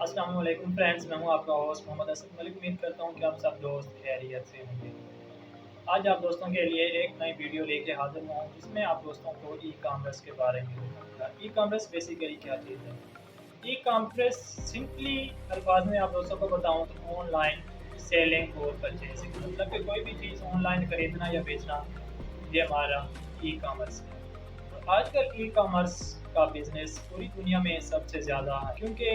अस्सलाम वालेकुम फ्रेंड्स, मैं हूं आपका होस्ट मोहम्मद असद मलिक। उम्मीद करता हूं कि आप सब दोस्त खैरियत से होंगे। आज आप दोस्तों के लिए एक नई वीडियो लेके हाजिर हुआ हूं जिसमें आप दोस्तों को ई कॉमर्स के बारे में बताऊंगा। ई कॉमर्स बेसिकली क्या चीज़ है? ई कॉमर्स सिंपली अल्फाज में आप दोस्तों को बताऊं तो ऑनलाइन सेलिंग और परचेजिंग, मतलब कि कोई भी चीज़ ऑनलाइन खरीदना या बेचना, ये हमारा ई कॉमर्स है। तो आजकल ई कॉमर्स का बिजनेस पूरी दुनिया में सबसे ज़्यादा है, क्योंकि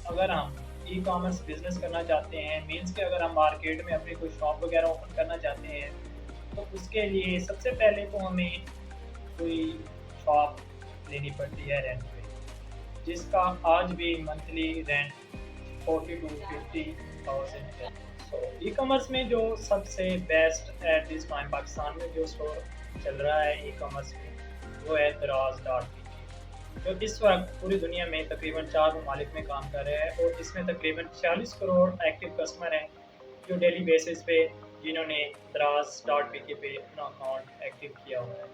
अगर हम ई कॉमर्स बिजनेस करना चाहते हैं, मीन्स कि अगर हम मार्केट में अपनी कोई शॉप वगैरह ओपन करना चाहते हैं, तो उसके लिए सबसे पहले तो हमें कोई शॉप लेनी पड़ती है रेंट पे, जिसका आज भी मंथली रेंट 40 to 50,000 है। तो ई कॉमर्स में जो सबसे best at this time Pakistan में जो स्टोर चल रहा है ई कॉमर्स में, वो है दराज डॉट पी, जो इस वक्त पूरी दुनिया में तकरीबन 4 ममालिक में काम कर रहे हैं और इसमें तकरीबन 46 करोड़ एक्टिव कस्टमर हैं जो डेली बेसिस पे जिन्होंने दराज डॉट पी के पे अपना अकाउंट एक्टिव किया हुआ है।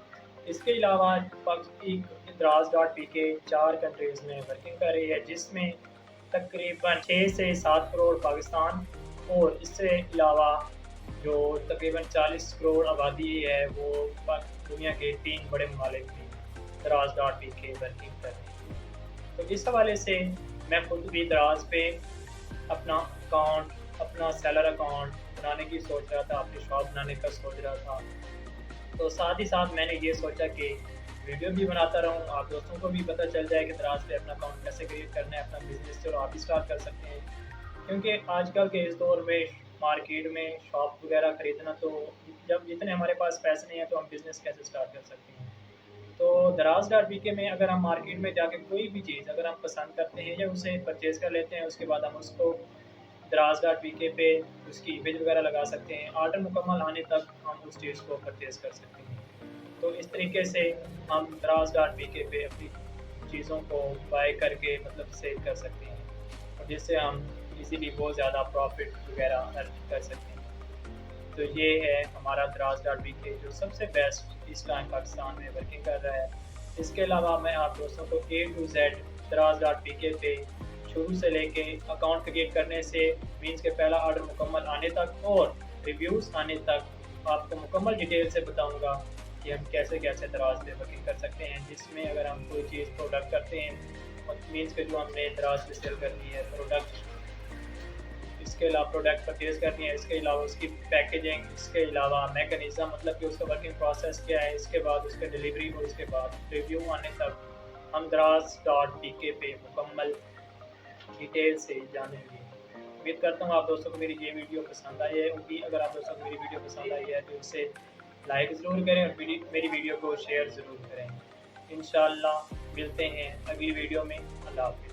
इसके अलावा दराज डॉट पी के 4 कंट्रीज़ में वर्किंग कर रही है, जिसमें तकरीबन 6 से 7 करोड़ पाकिस्तान और इससे अलावा जो तकरीबन 40 करोड़ आबादी है वो दुनिया के 3 बड़े ममालिक में दराज डॉट पी के वर्किंग कर रही है। तो इस हवाले से मैं खुद भी दराज पे अपना अकाउंट, अपना सेलर अकाउंट बनाने की सोच रहा था, अपनी शॉप बनाने का सोच रहा था। तो साथ ही साथ मैंने ये सोचा कि वीडियो भी बनाता रहूँ, आप दोस्तों को भी पता चल जाए कि दराज पे अपना अकाउंट कैसे क्रिएट करना है, अपना बिजनेस जो आप भी स्टार्ट कर सकते हैं। क्योंकि आजकल के इस दौर में मार्केट में शॉप वगैरह खरीदना, तो जब जितने हमारे पास पैसे नहीं हैं तो हम बिज़नेस कैसे स्टार्ट कर सकते हैं। तो दराज डॉट पी के में अगर हम मार्केट में जाके कोई भी चीज़ अगर हम पसंद करते हैं या उसे परचेज़ कर लेते हैं, उसके बाद हम उसको दराज डॉट पी के पे उसकी इमेज वगैरह लगा सकते हैं। ऑर्डर मुकम्मल आने तक हम उस चीज़ को परचेज़ कर सकते हैं। तो इस तरीके से हम दराज डॉट पी के पे अपनी चीज़ों को बाय करके मतलब सेल कर सकते हैं, और जिससे हम इजीली बहुत ज़्यादा प्रॉफिट वगैरह अर्न कर सकते हैं। तो ये है हमारा दराज डॉट पी के जो सबसे बेस्ट इस टाइम पाकिस्तान में वर्किंग कर रहा है। इसके अलावा मैं आप दोस्तों को ए टू जेड दराज डॉट पी के पे शुरू से लेके अकाउंट क्रिएट करने से मीन्स के पहला ऑर्डर मुकम्मल आने तक और रिव्यूज़ आने तक आपको मुकम्मल डिटेल से बताऊंगा कि हम कैसे कैसे दराज पे वर्किंग कर सकते हैं, जिसमें अगर हम कोई चीज़ प्रोडक्ट करते हैं मीन्स के जो हमने दराज पे सेल करनी है प्रोडक्ट, इसके अलावा प्रोडक्ट परचेज़ करनी है, इसके अलावा उसकी पैकेजिंग, इसके अलावा मैकेनिज़्म मतलब कि उसका वर्किंग प्रोसेस क्या है, इसके बाद उसके डिलीवरी और इसके बाद रिव्यू आने तक हम दराज डॉट पी के पे मुकम्मल डिटेल से जानेंगे। उम्मीद करता हूँ आप दोस्तों को मेरी ये वीडियो पसंद आई है होगी। अगर आप दोस्तों को मेरी वीडियो पसंद आई है तो इसे लाइक ज़रूर करें और मेरी वीडियो को शेयर ज़रूर करें। इंशाअल्लाह मिलते हैं अगली वीडियो में। अल्लाह हाफ़िज़।